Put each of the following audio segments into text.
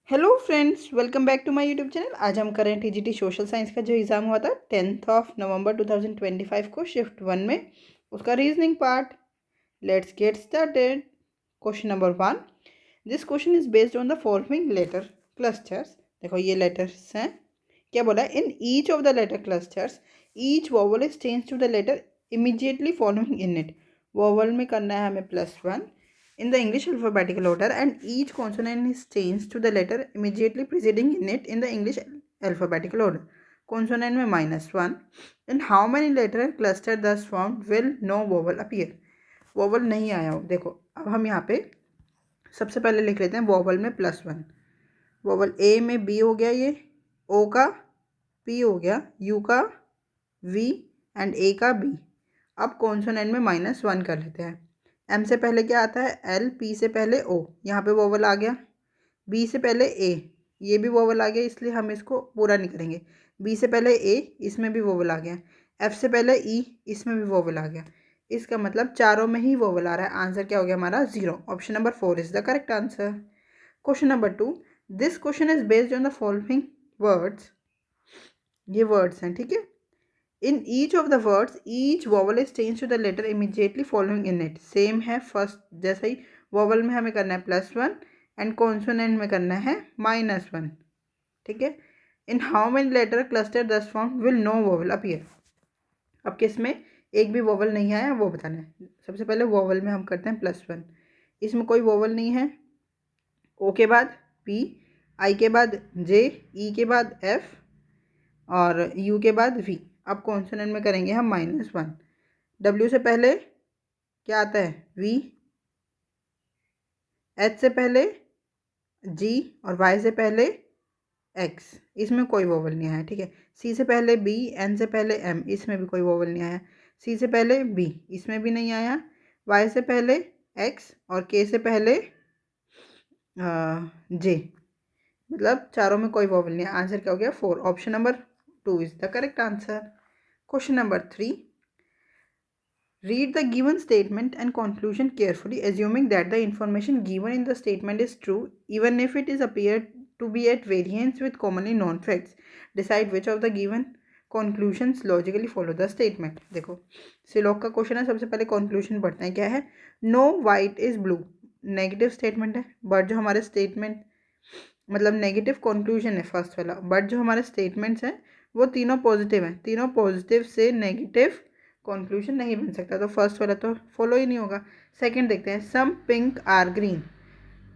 Hello friends, welcome back to my YouTube channel. आज हम कर रहे हैं टीजीटी सोशल साइंस का जो एग्ज़ाम हुआ था 10 नवंबर 2025 को शिफ्ट 1 में, उसका reasoning part. Let's get started. Question number 1। This question is based on the following letter clusters. देखो ये लेटर्स हैं। क्या बोला है? In each of the letter clusters each vowel is change to the letter immediately following in it. Vowel में करना है हमें +1 in the English alphabetical order, and each consonant is changed to the letter immediately preceding in it in the English alphabetical order. Consonant में -1. In how many letter cluster thus formed will no vowel appear? Vowel नहीं आया हो। देखो अब हम यहाँ पे सबसे पहले लिख लेते हैं वोवल में +1। वोवल ए में बी हो गया, ये ओ का पी हो गया, यू का वी एंड ए का बी। अब कॉन्सोनेंट में -1 कर लेते हैं। एम से पहले क्या आता है? एल। पी से पहले ओ, यहाँ पे वोवल आ गया। बी से पहले ए, ये भी वोवल आ गया, इसलिए हम इसको पूरा नहीं करेंगे। बी से पहले ए, इसमें भी वोवल आ गया। एफ से पहले ई, इसमें भी वोवल आ गया। इसका मतलब चारों में ही वोवल आ रहा है। आंसर क्या हो गया हमारा? 0। Option number 4 is the correct answer. Question number 2। This question is based on the following words. ये वर्ड्स हैं, ठीक है। In each of the words, each vowel is changed to the letter immediately following in it. Same है first जैसा ही। Vowel में हमें करना है +1 एंड कॉन्सोनेंट में करना है -1, ठीक है। In how many letter cluster thus form will no vowel appear. अब किस में एक भी वोवल नहीं आया वो बताना है। सबसे पहले वोवल में हम करते हैं +1। इसमें कोई वोवल नहीं है। ओ के बाद पी, आई के बाद जे, ई के बाद एफ और यू के बाद वी। अब कॉन्सोनेंट में करेंगे हम -1। डब्ल्यू से पहले क्या आता है? वी। एच से पहले जी और वाई से पहले एक्स। इसमें कोई वोवल नहीं आया, ठीक है। सी से पहले बी, एन से पहले एम, इसमें भी कोई वोवल नहीं आया। सी से पहले बी, इसमें भी नहीं आया। वाई से पहले एक्स और के से पहले जे। मतलब चारों में कोई वोवल नहीं है। आंसर क्या हो गया? 4। Option number 2 is the correct answer. Question number 3। Read the given statement and conclusion carefully, assuming that the information given in the statement is true, even if it is appeared to be at variance with commonly known facts. Decide which of the given conclusions logically follow the statement. देखो सिलोक का question है। सबसे पहले conclusion पढ़ते हैं। क्या है? No white is blue. Negative statement है, बट जो हमारे स्टेटमेंट मतलब नेगेटिव कंक्लूजन है फर्स्ट वाला, बट जो हमारे स्टेटमेंट्स हैं वो तीनों पॉजिटिव हैं। तीनों पॉजिटिव से नेगेटिव कंक्लूजन नहीं बन सकता, तो फर्स्ट वाला तो फॉलो ही नहीं होगा। सेकंड देखते हैं। सम पिंक आर ग्रीन।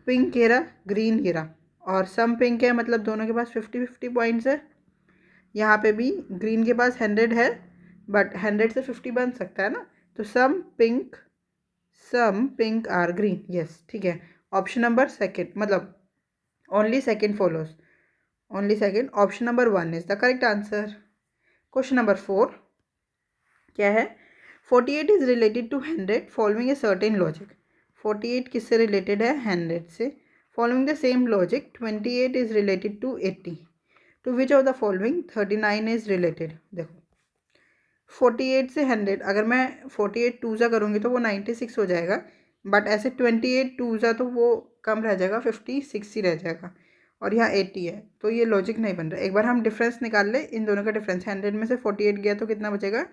पिंक घेरा, ग्रीन घेरा, और सम पिंक है मतलब दोनों के पास 50-50 पॉइंट्स है। यहाँ पे भी ग्रीन के पास 100 है, बट 100 से 50 बन सकता है ना, तो some pink or green. Yes, ठीक है। ऑप्शन नंबर सेकेंड मतलब only second follows, only second. Option number 1 is the correct answer. Question number 4 क्या है? 48 is related to 100 following a certain logic. 48 किससे रिलेटेड है? 100 से। Following the same logic 28 is related to 80। To which of the following 39 is related. देखो 48 से 100, अगर मैं 48 to ज़ा करूँगी तो वो 96 हो जाएगा, बट ऐसे 28 टू ज़ा तो वो कम रह जाएगा, 56 ही रह जाएगा, और यहाँ 80 है, तो ये लॉजिक नहीं बन रहा। एक बार हम डिफरेंस निकाल ले, इन दोनों का डिफरेंस 100 में से 48 गया तो कितना बचेगा?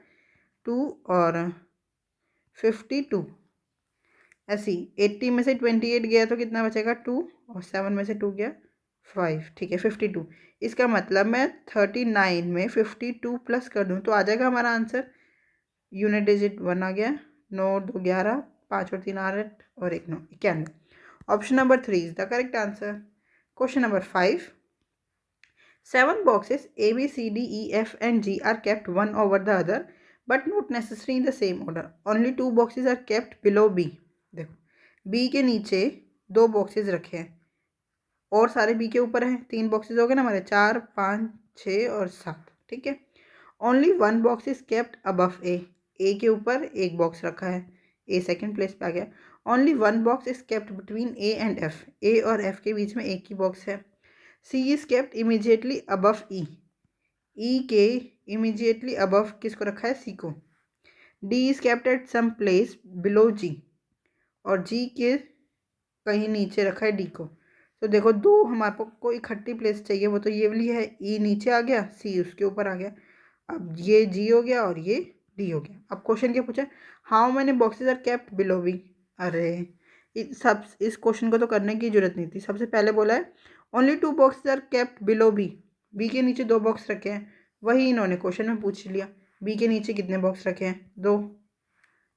2 और 52। ऐसी 80 में से 28 गया तो कितना बचेगा? 2 और 7 में से 2 गया 5, ठीक है 52। इसका मतलब मैं 39 में 52 प्लस कर दूँ तो आ जाएगा हमारा आंसर। यूनिट डिजिट 1 आ गया, 9 और 2 11, 5 और 3 8 और 1 9 91। Option number 3 is the correct answer. Question number 5। 7 boxes A, B, C, D, E, F and G are kept one over the other but not necessarily in the same order. Only 2 boxes are kept below B. देखो B के नीचे 2 boxes रखे हैं और सारे B के ऊपर हैं। 3 बॉक्सेस हो गए ना हमारे, 4 5 6 और 7, ठीक है। Only 1 box is kept above A. A के ऊपर एक बॉक्स रखा है, ए सेकेंड प्लेस पे आ गया। Only 1 box is kept between A and F. A और एफ के बीच में एक ही बॉक्स है। C is kept immediately above E. E के इमीजिएटली अबव किसको रखा है? सी को। D is kept at some place below G, और जी के कहीं नीचे रखा है डी को। तो देखो दो हमारे को इकट्ठी प्लेस चाहिए, वो तो ये वाली है, ई नीचे आ गया, सी उसके ऊपर आ गया। अब ये जी हो गया और ये डी हो गया। अब क्वेश्चन क्या पूछा, how many boxes are kept below B. अरे इस क्वेश्चन को तो करने की जरूरत नहीं थी। सबसे पहले बोला है only 2 boxes are kept below B, B के नीचे 2 बॉक्स रखे हैं, वही इन्होंने क्वेश्चन में पूछ लिया, बी के नीचे कितने बॉक्स रखे हैं, 2।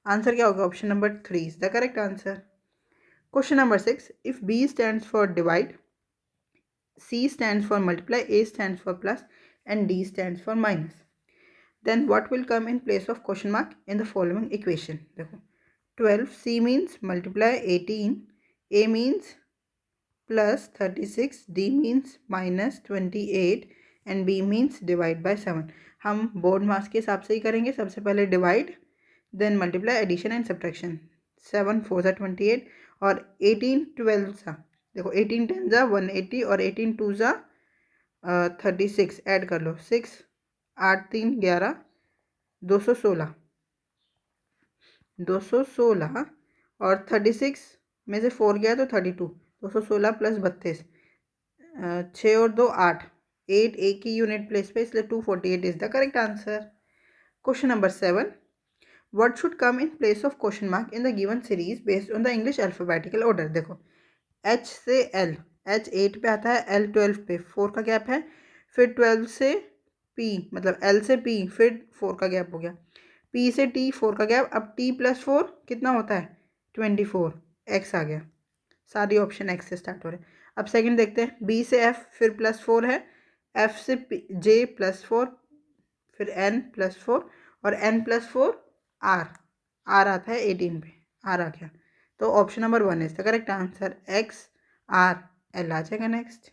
आंसर क्या होगा, option number 3 is the correct answer. Question number 6, if B stands for divide, C stands for multiply, A stands for plus, and D stands for minus, then what will come in place of question mark in the following equation। देखो 12, C means multiply 18, A means plus 36, D means minus 28, and B means divide by 7। हम board marks के हिसाब से ही करेंगे। सबसे पहले divide, then multiply, addition and subtraction. 7 4 ज़ा 28 और 18 12 ज़ा, देखो 18 10 ज़ा 180 और 18 2 ज़ा 36, ऐड कर लो 6 8 3 11 216 216 और 36 में से 4 गया तो 32, 216 प्लस 32, 6 और 2 8, 8 एक ही यूनिट प्लेस पे, इसलिए 248 is the correct answer. Question number 7, what should come in place of question mark in the given series based on the English alphabetical order. देखो एच से एल, एच 8 पे आता है, एल 12 पे, 4 का गैप है, फिर 12 से पी, मतलब एल से पी, फिर 4 का गैप हो गया, पी से टी 4 का गैप, अब टी प्लस 4 कितना होता है 24, एक्स आ गया, सारी ऑप्शन एक्स से स्टार्ट हो रहे हैं। अब सेकंड देखते हैं, बी से एफ फिर +4 है, एफ से जे +4, फिर एन +4 और एन +4 आर, आर आता है 18 पे, आर आ गया, तो option number 1 is the correct answer, X R L आ जाएगा। Next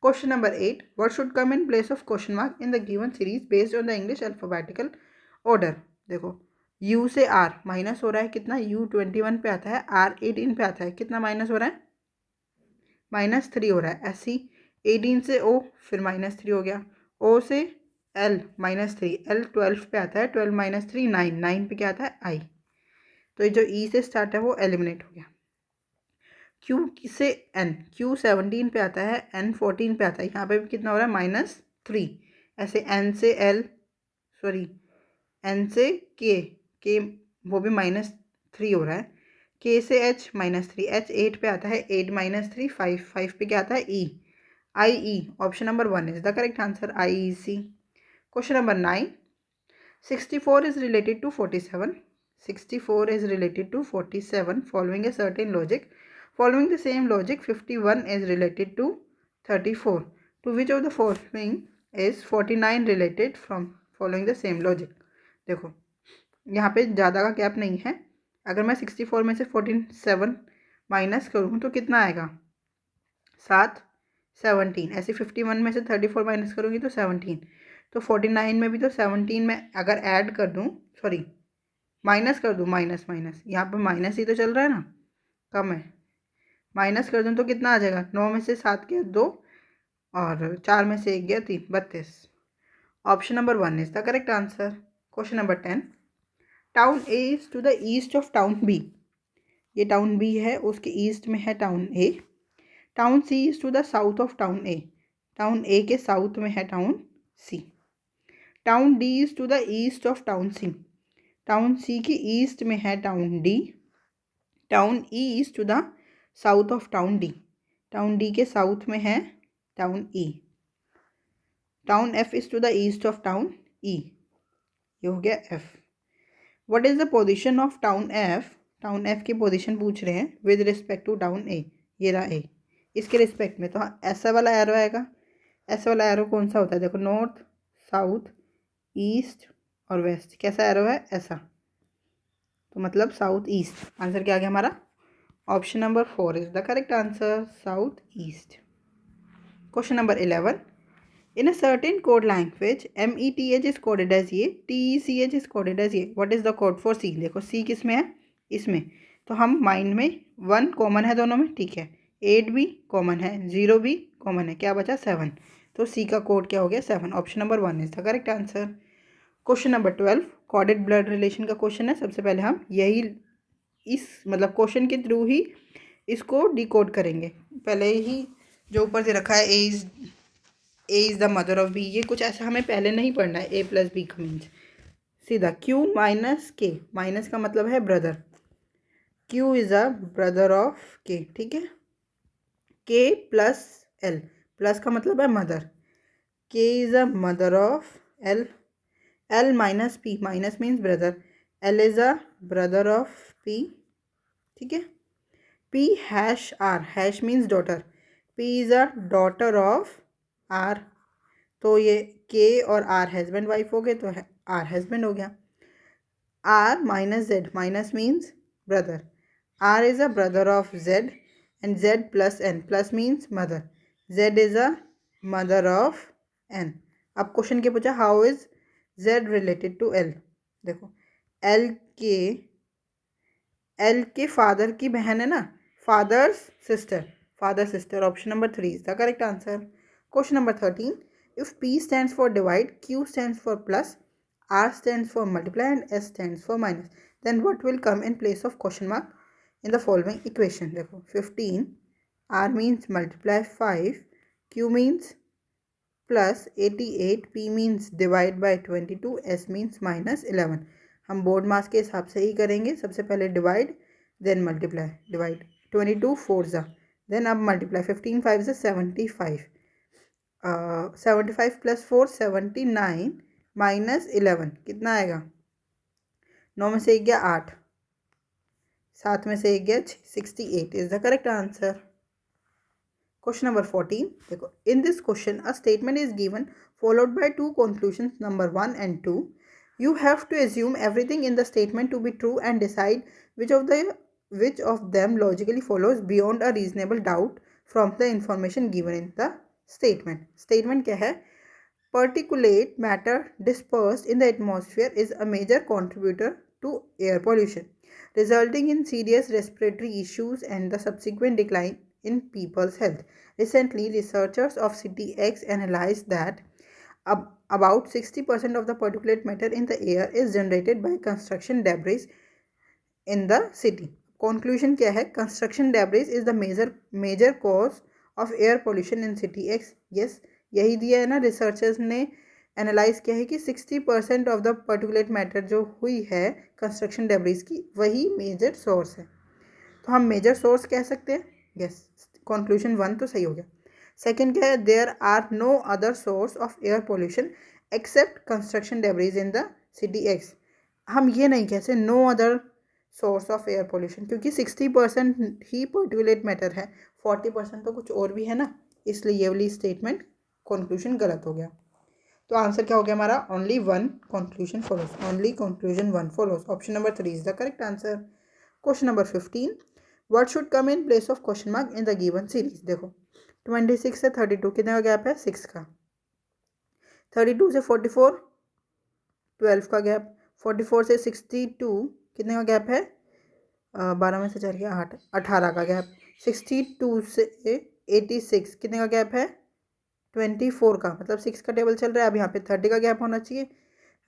question number 8, what should come in place of question mark in the given series based on the English alphabetical order. देखो u से r माइनस हो रहा है, कितना u 21 पे आता है, r 18 पे आता है, कितना माइनस हो रहा है -3 हो रहा है। ऐसे ही 18 से o फिर -3 हो गया, o से l -3, l 12 पे आता है, 12 - 3 9, 9 पे क्या आता है i, तो ये जो e से स्टार्ट है वो एलिमिनेट हो गया। q से n, q 17 पे आता है, n 14 पे आता है, यहाँ पे भी कितना हो रहा है -3। ऐसे n से l, सॉरी n से k वो भी -3 हो रहा है, k से h -3, h 8 पे आता है, 8 - 3 5, 5 पे क्या आता है e, i e, option number 1 is the correct answer, i e c। Question number 9, 64 is related to 47, 64 is related to 47 following a certain logic, following the same logic 51 is related to 34, to which of the following is 49 related from following the same logic। देखो यहाँ पे ज़्यादा का gap नहीं है, अगर मैं 64 में से 47 माइनस करूँ तो कितना आएगा 7 17, ऐसे 51 में से 34 माइनस करूँगी तो 17, तो 49 में भी तो 17 में अगर ऐड कर दूँ, सॉरी माइनस कर दूँ, माइनस माइनस यहाँ पर माइनस ही तो चल रहा है ना, कम है, माइनस कर दूँ तो कितना आ जाएगा, 9 में से 7 गया 2 और 4 में से 1 गया 3, 32, option number 1 is the correct answer. Question number 10, town A is to the east of town B, ये टाउन बी है उसके ईस्ट में है town A, town C is to the south of town A, town A के south में है town C, town D is to the east of town C, town C के east में है town D, town E is to the south of town D, town D के south में है town E, town F is to the east of town E, ये हो गया F. What is the position of town F, town F की position पूछ रहे हैं with respect to town A, ये रहा ए, इसके रिस्पेक्ट में, तो हाँ ऐसा वाला एरो आएगा, ऐसा वाला एरो कौन सा होता है, देखो नॉर्थ साउथ ईस्ट और वेस्ट, कैसा एरो है ऐसा, तो मतलब साउथ ईस्ट, आंसर क्या आ गया हमारा, option number 4 is the correct answer, south east. Question number 11, in a certain code language METH is coded as ये, TECH is coded as ये, what is the code for C। देखो C किस में है, इसमें, तो हम माइंड में 1 कॉमन है दोनों में, ठीक है, 8 भी कॉमन है, 0 भी कॉमन है, क्या बचा 7, तो C का कोड क्या हो गया 7, option number 1 is the correct answer. Question number 12, corded blood relation का क्वेश्चन है, सबसे पहले हम यही इस मतलब क्वेश्चन के थ्रू ही इसको डिकोड करेंगे। पहले ही जो ऊपर से रखा है A is the mother of B, ये कुछ ऐसा हमें पहले नहीं पढ़ना है। ए प्लस बी का मीन्स सीधा क्यू माइनस के, माइनस का मतलब है brother, Q is a brother of K, ठीक है। के प्लस एल, प्लस का मतलब है mother, K is a mother of L, L minus P, minus means brother, L is a brother of P, ठीक है। P hash R, hash means daughter, P is a daughter of R, तो ये के और are husband wife हो गए, तो are husband हो गया। R minus Z, minus means brother, R is a brother of Z and Z plus N, plus means mother, Z is a mother of N. अब क्वेश्चन के पूछा how is Z related to L. देखो L के, L के father की बहन है ना, father's sister, father sister, option number 3 is the correct answer. Question number 13, if P stands for divide, Q stands for plus, R stands for multiply and S stands for minus, then what will come in place of question mark in the following equation। देखो 15, R means multiply 5, Q means plus 88, P means divide by 22, S means minus 11। हम board मास के हिसाब से ही करेंगे, सबसे पहले divide then multiply, divide 22 4 ज़ा, then अब मल्टीप्लाई 15 5 ज़ा 75, 75 प्लस 4 79 माइनस 11 कितना आएगा, 9 में से 1 गया 8, 7 में से 1 गया 68 is the correct answer. Question number 14, देखो in this question a statement is given followed by two conclusions number 1 and 2. You have to assume everything in the statement to be true and decide which of them logically follows beyond a reasonable doubt from the information given in the statement. Statement क्या है, particulate matter dispersed in the atmosphere is a major contributor to air pollution, resulting in serious respiratory issues and the subsequent decline in people's health. Recently, researchers of City X analyzed that about 60% of the particulate matter in the air is generated by construction debris in the city. Conclusion क्या है, construction debris is the major cause of air pollution in City X. Yes, यही दिया है ना, researchers ने analyse किया है कि 60% ऑफ द पर्टिकुलेट मैटर जो हुई है कंस्ट्रक्शन डेब्रिस की, वही मेजर सोर्स है, तो हम मेजर सोर्स कह सकते हैं। यस, कंक्लूजन 1 तो सही हो गया। सेकंड क्या है, there are no other source of air pollution except construction debris in the city X. हम ये नहीं कह सकते no other source of air pollution, क्योंकि 60% ही पर्टिकुलेट मैटर है, 40% तो कुछ और भी है ना, इसलिए ये वाली स्टेटमेंट कंक्लूजन गलत हो गया। तो आंसर क्या हो गया हमारा, only one conclusion follows, only conclusion 1 follows, option number 3 is the correct answer. Question number 15, what should come in place of question mark in the given series. देखो 26 से 32 कितने का गैप है, 6 का, 32 से 44 12 का गैप, 44 से 62 कितने का गैप है, 12 में से 4 गया 8, 18 का गैप, 62 से 86 कितने का गैप है, 24 का, मतलब 6 का टेबल चल रहा है, अब यहाँ पे 30 का गैप होना चाहिए।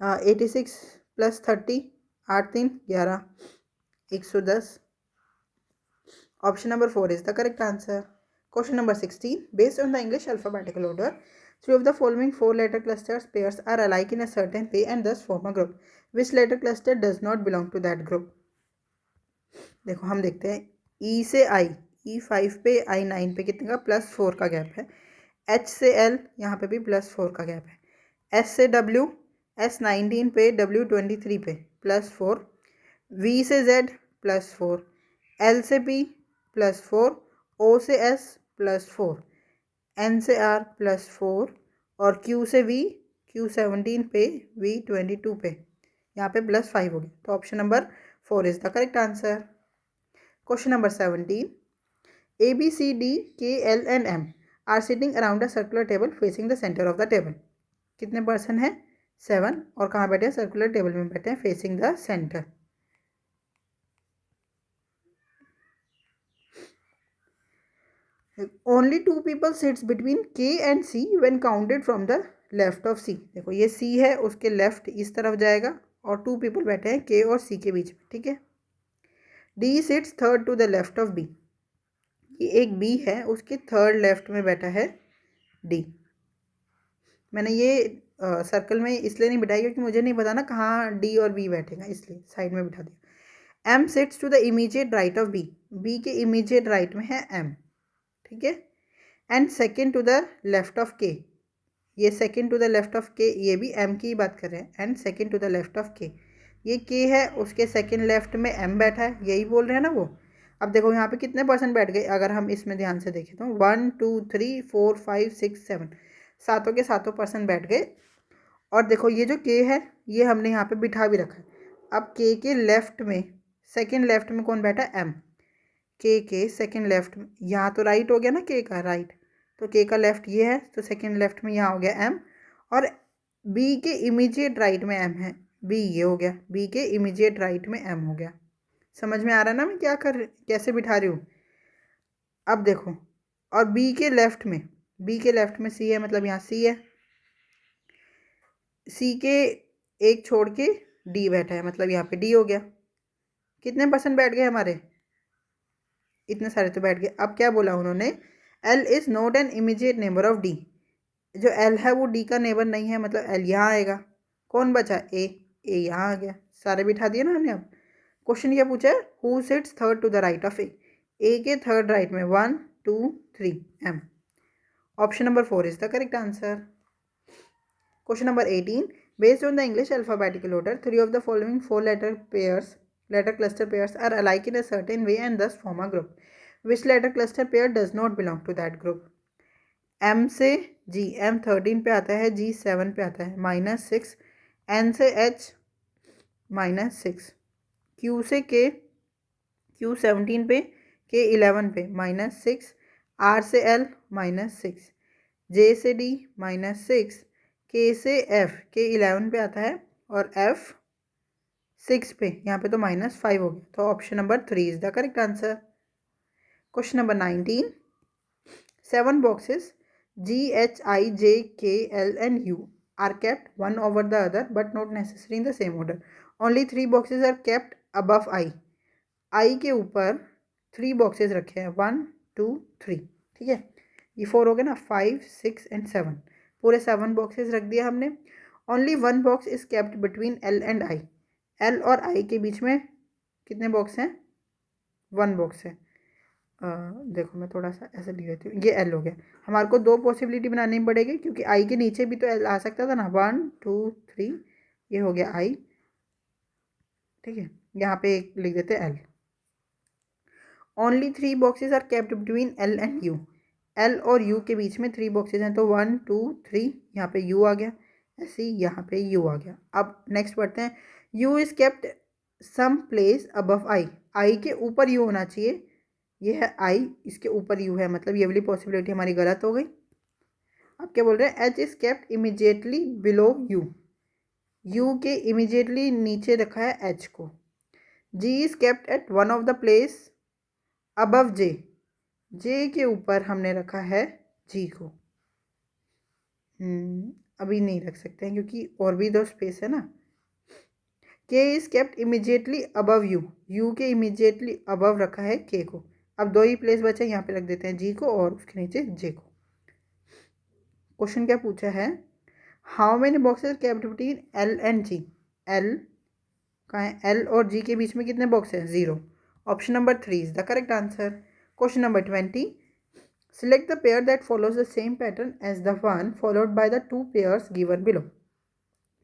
86 plus 30, 8 3 11, 110, option number 4 is the correct answer. Question number 16. Based on the English alphabetical order, three of the following four-letter clusters pairs are alike in a certain way and thus form a group. Which letter cluster does not belong to that group? देखो हम देखते हैं, E से I, E5 पे I9 पे कितने का, +4 का गैप है। H से L यहाँ पे भी +4 का गैप है। S से W, S19 पे W23 पे +4, V से Z +4, L से P +4, O से S +4, N से R +4 और Q से V, Q17 पे V22 पे यहाँ पे +5 हो गया, तो option number 4 is the correct answer. Question number 17, A B C D K L and M are sitting around a circular table facing the centre of the table. कितने person है, 7, और कहाँ बैठे हैं, सर्कुलर टेबल में बैठे हैं facing the centre. Only 2 people sits between K and C when counted from the left of C। देखो ये C है, उसके लेफ्ट इस तरफ जाएगा और 2 people बैठे हैं K और C के बीच में, ठीक है। D sits third to the left of B। ये एक बी है, उसके थर्ड लेफ्ट में बैठा है डी। मैंने ये सर्कल में इसलिए नहीं बिठाई क्योंकि मुझे नहीं पता ना कहाँ डी और बी बैठेगा, इसलिए साइड में बिठा दिया। M sits to the immediate right of B, B के इमीडिएट राइट में है एम, ठीक है। And second to the left of K, ये second to the left of K, ये भी एम की ही बात कर रहे हैं। And second to the left of K, ये के है, उसके सेकेंड लेफ्ट में एम बैठा है, यही बोल रहे हैं ना वो। अब देखो यहाँ पे कितने परसेंट बैठ गए, अगर हम इसमें ध्यान से देखें तो 1 2 3 4 5 6 7, सातों के सातों परसेंट बैठ गए। और देखो ये जो के है ये हमने यहाँ पे बिठा भी रखा है। अब के लेफ्ट में, सेकेंड लेफ्ट में कौन बैठा है, एम। के सेकेंड लेफ्ट में, यहाँ तो राइट हो गया ना के का राइट, तो के का लेफ्ट ये है, तो सेकेंड लेफ्ट में यहाँ हो गया एम। और बी के इमीडिएट राइट में एम है, बी ये हो गया, बी के इमीडिएट राइट में एम हो गया। समझ में आ रहा है ना मैं क्या कैसे बिठा रही हूँ। अब देखो, और बी के लेफ्ट में सी है, मतलब यहाँ सी है, सी के एक छोड़ के डी बैठा है, मतलब यहाँ पे डी हो गया। कितने परसेंट बैठ गए हमारे, इतने सारे तो बैठ गए। अब क्या बोला उन्होंने, L is not an immediate neighbour of D, जो एल है वो डी का नेबर नहीं है, मतलब एल यहाँ आएगा। कौन बचा, ए यहाँ आ गया, सारे बिठा दिए ना हमने। अब क्वेश्चन क्या पूछा है, who sits third to the right of A के थर्ड राइट में 1 2 3 M. Option number 4 is the correct answer. Question number 18, based on the English alphabetical order 3 of the following 4 letter cluster pairs are alike in a certain way and thus form a group. Which letter cluster pair does not belong to that group? M से G, M 13 पे आता है, G 7 पे आता है, -6। N से H -6, Q से K, Q 17 पे, K 11 पे -6, R से L -6, J से D -6, K से F, K 11 पे आता है और F 6 पे, यहाँ पे तो -5 हो गया, तो option number 3 is the correct answer. Question number 19, 7 boxes G H I J K L and U are kept one over the other but not necessarily in the same order. Only 3 boxes are kept above I. I के ऊपर 3 boxes रखे हैं, 1 2 3, ठीक है। ये 4 हो गया ना, 5 6 एंड 7, पूरे 7 boxes रख दिया हमने। Only 1 box is kept between L and I. L और I के बीच में कितने बॉक्स हैं, 1 बॉक्स है। देखो मैं थोड़ा सा ऐसे लिख देती हूँ, ये L हो गया। हमारे को 2 पॉसिबिलिटी बनानी पड़ेगी क्योंकि I के नीचे भी तो L आ सकता था ना, 1 2 3, ये हो गया I, ठीक है। यहाँ पे एक लिख देते हैं L। Only 3 boxes are kept between L and U, L और U के बीच में 3 बॉक्सेज हैं, तो 1 2 3, यहाँ पे U आ गया, ऐसे ही यहाँ पे U आ गया। अब नेक्स्ट पढ़ते हैं, U is kept some place above I के ऊपर U होना चाहिए, ये है I, इसके ऊपर U है, मतलब ये वाली पॉसिबिलिटी हमारी गलत हो गई। अब क्या बोल रहे हैं, H is kept immediately below U के इमीडिएटली नीचे रखा है H को। G is kept at one of the place above J, J के ऊपर हमने रखा है G को। अभी नहीं रख सकते हैं क्योंकि और भी 2 स्पेस है ना। K is kept immediately above U के इमीडिएटली अबव रखा है K को। अब 2 ही प्लेस बचे, यहाँ पे रख देते हैं G को और उसके नीचे J को। क्वेश्चन क्या पूछा है, how many boxes kept between L and G, L कहाँ है, L और G के बीच में कितने बॉक्स हैं, 0। Option number 3 is the correct answer. Question number 20, select the pair that follows the same pattern as the one followed by the 2 pairs given below।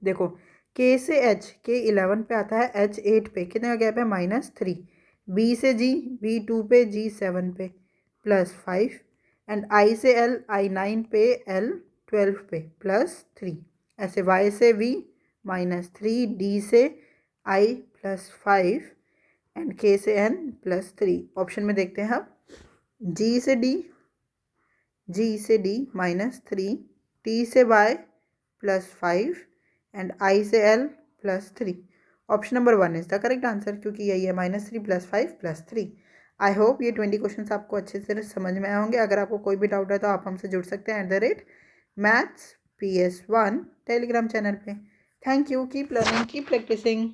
देखो K से H, K 11 पे आता है, H 8 पे, कितने का गैप है, -3। B से G, B 2 पे, G 7 पे, +5। एंड I से L, I 9 पे, L 12 पे, +3। ऐसे Y से V -3, D से I +5 एंड K से N +3। ऑप्शन में देखते हैं हम, G से D -3, T से Y +5 एंड I से L +3। Option number 1 is the correct answer, क्योंकि यही है -3 +5 +3। आई होप ये 20 क्वेश्चन आपको अच्छे से समझ में आए होंगे। अगर आपको कोई भी डाउट है तो आप हमसे जुड़ सकते हैं @mathsps1 टेलीग्राम चैनल पे। Thank you, keep learning, keep practising.